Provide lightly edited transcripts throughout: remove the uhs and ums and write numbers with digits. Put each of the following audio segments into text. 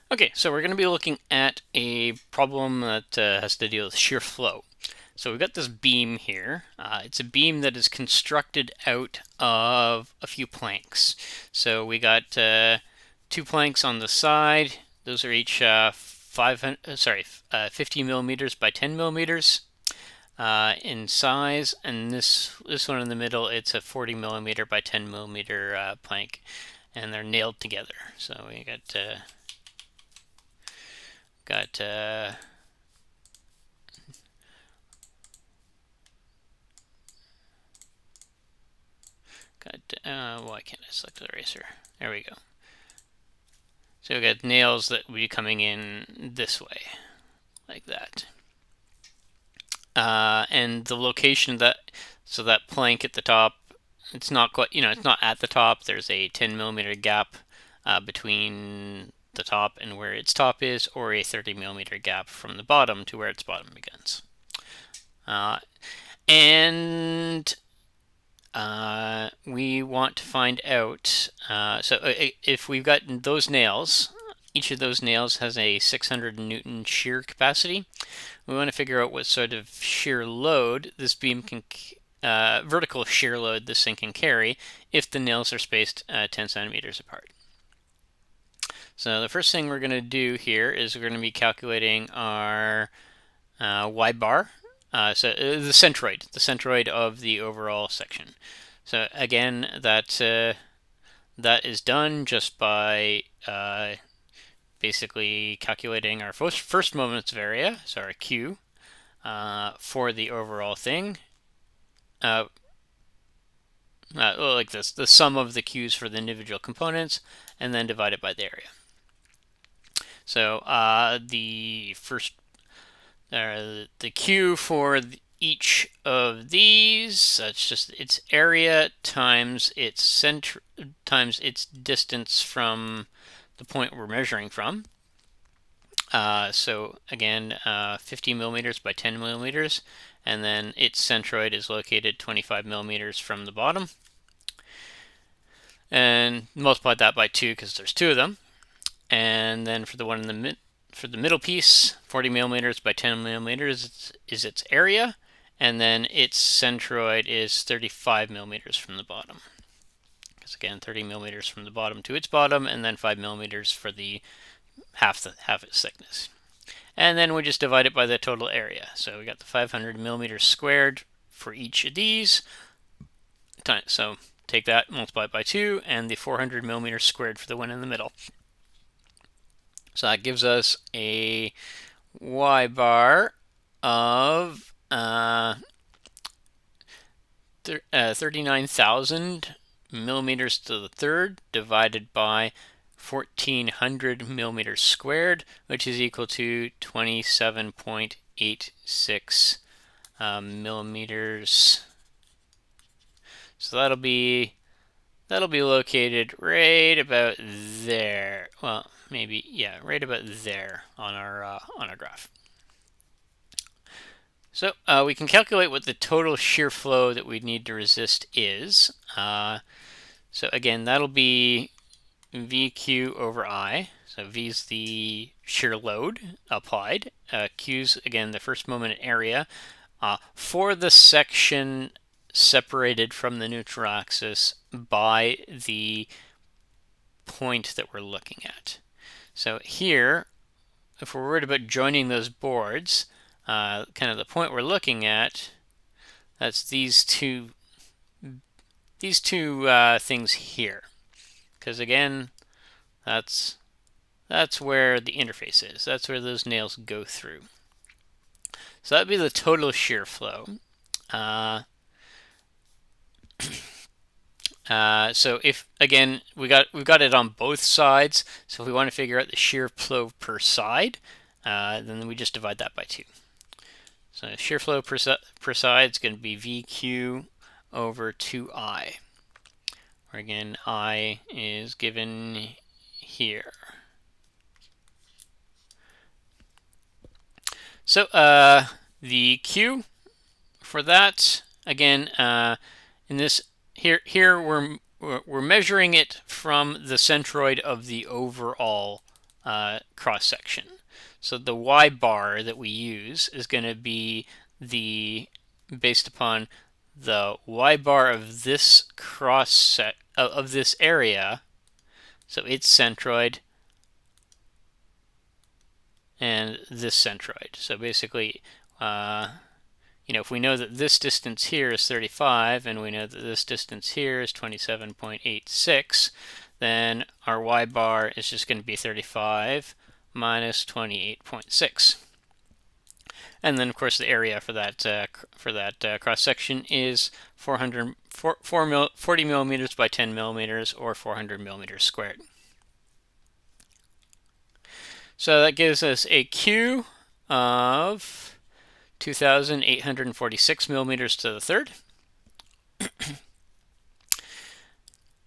Okay, so we're going to be looking at a problem that has to deal with shear flow. So we've got this beam here. It's a beam that is constructed out of a few planks. So we got 2 planks on the side. Those are each 50 millimeters by 10 millimeters in size, and this one in the middle, it's a 40 millimeter by 10 millimeter plank, and they're nailed together. So we got why can't I select the eraser? There we go. So we got nails that will be coming in this way, like that. And the location so that plank at the top, it's not quite, it's not at the top. There's a 10 millimeter gap between the top and where its top is, or a 30 millimeter gap from the bottom to where its bottom begins. And we want to find out, if we've got those nails, each of those nails has a 600 Newton shear capacity. We want to figure out what sort of shear load this beam can, vertical shear load this thing can carry if the nails are spaced 10 centimeters apart. So the first thing we're going to do here is we're going to be calculating our Y bar, the centroid of the overall section. So again, that is done just by basically calculating our first moments of area, so our Q, for the overall thing. Like this, the sum of the Q's for the individual components, and then divide it by the area. So the Q for each of these, that's just its area times its center times its distance from the point we're measuring from. So again, 50 millimeters by 10 millimeters, and then its centroid is located 25 millimeters from the bottom. And multiply that by 2 because there's 2 of them. And then for the one in for the middle piece, 40 millimeters by 10 millimeters is its area, and then its centroid is 35 millimeters from the bottom. Because again, 30 millimeters from the bottom to its bottom, and then 5 millimeters for the half its thickness. And then we just divide it by the total area. So we got the 500 millimeters squared for each of these. So take that, multiply it by 2, and the 400 millimeters squared for the one in the middle. So that gives us a Y bar of 39,000 millimeters to the third divided by 1,400 millimeters squared, which is equal to 27.86 millimeters. So that'll be located right about there. Well, maybe, yeah, right about there on our graph. So we can calculate what the total shear flow that we need to resist is. So again, that'll be VQ over I. So V is the shear load applied. Q's, again, the first moment area. For the section separated from the neutral axis by the point that we're looking at. So here, if we're worried about joining those boards, kind of the point we're looking at, that's these two things here. Because again, that's where the interface is. That's where those nails go through. So that'd be the total shear flow. So if, again, we've got it on both sides, so if we want to figure out the shear flow per side, then we just divide that by 2. So shear flow per side is going to be VQ over 2I, where again I is given here. So the Q for that, again, in this here we're measuring it from the centroid of the overall cross section. So the y bar that we use is going to be based upon the y bar of this cross set of this area, so its centroid and this centroid. So basically, if we know that this distance here is 35 and we know that this distance here is 27.86, then our y bar is just going to be 35 minus 28.6. And then, of course, the area for that cross section is 40 millimeters by 10 millimeters, or 400 millimeters squared. So that gives us a Q of 2,846 millimeters to the third.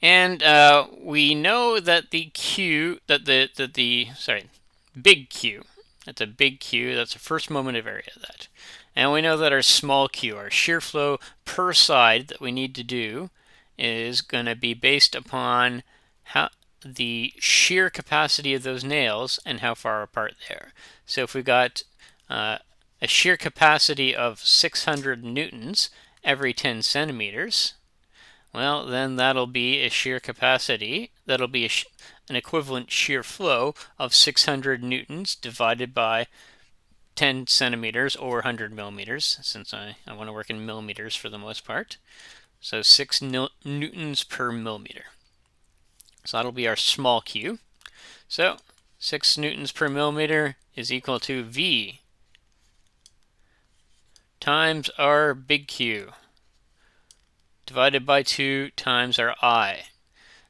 And we know that the big Q, that's a big Q, that's the first moment of area of that. And we know that our small Q, our shear flow per side that we need to do, is going to be based upon the shear capacity of those nails and how far apart they are. So if we got a shear capacity of 600 newtons every 10 centimeters, well, then that'll be a shear capacity, that'll be an equivalent shear flow of 600 newtons divided by 10 centimeters, or 100 millimeters, since I want to work in millimeters for the most part. So 6 newtons per millimeter. So that'll be our small q. So 6 newtons per millimeter is equal to V times our big Q divided by 2 times our I.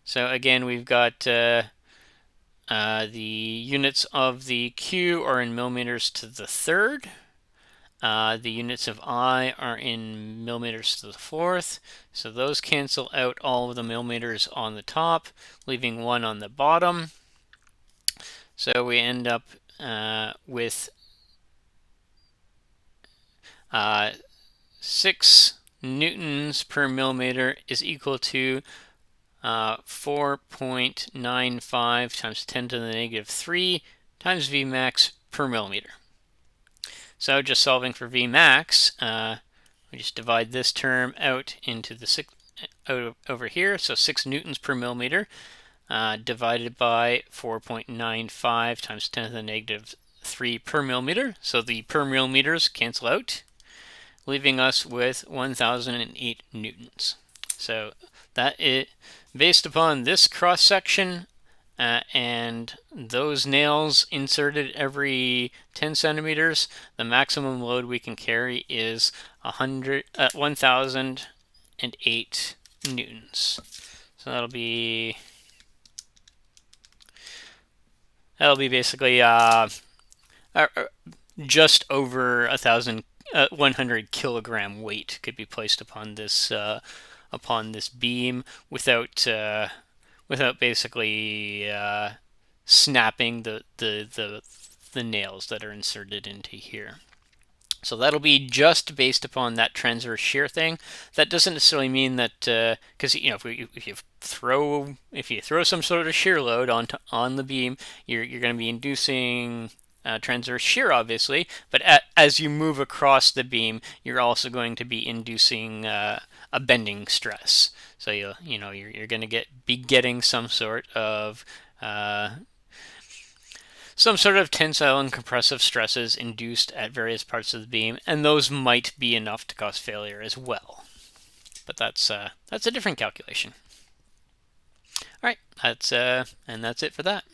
So again, we've got the units of the Q are in millimeters to the third. The units of I are in millimeters to the fourth. So those cancel out all of the millimeters on the top, leaving 1 on the bottom. So we end up with 6 newtons per millimeter is equal to 4.95 times 10 to the negative 3 times V max per millimeter. So just solving for V max, we just divide this term out into the over here. So 6 newtons per millimeter divided by 4.95 times 10 to the negative 3 per millimeter. So the per millimeters cancel out, leaving us with 1,008 newtons. So that is based upon this cross section and those nails inserted every 10 centimeters, the maximum load we can carry is 1,008 newtons. So that'll be basically just over 100 kilogram weight could be placed upon this beam without basically snapping the nails that are inserted into here. So that'll be just based upon that transverse shear thing. That doesn't necessarily mean that because if you throw some sort of shear load on the beam, you're going to be inducing transverse shear, obviously. But as you move across the beam, you're also going to be inducing a bending stress. So you're going to be getting some sort of tensile and compressive stresses induced at various parts of the beam, and those might be enough to cause failure as well. But that's a different calculation. All right, that's it for that.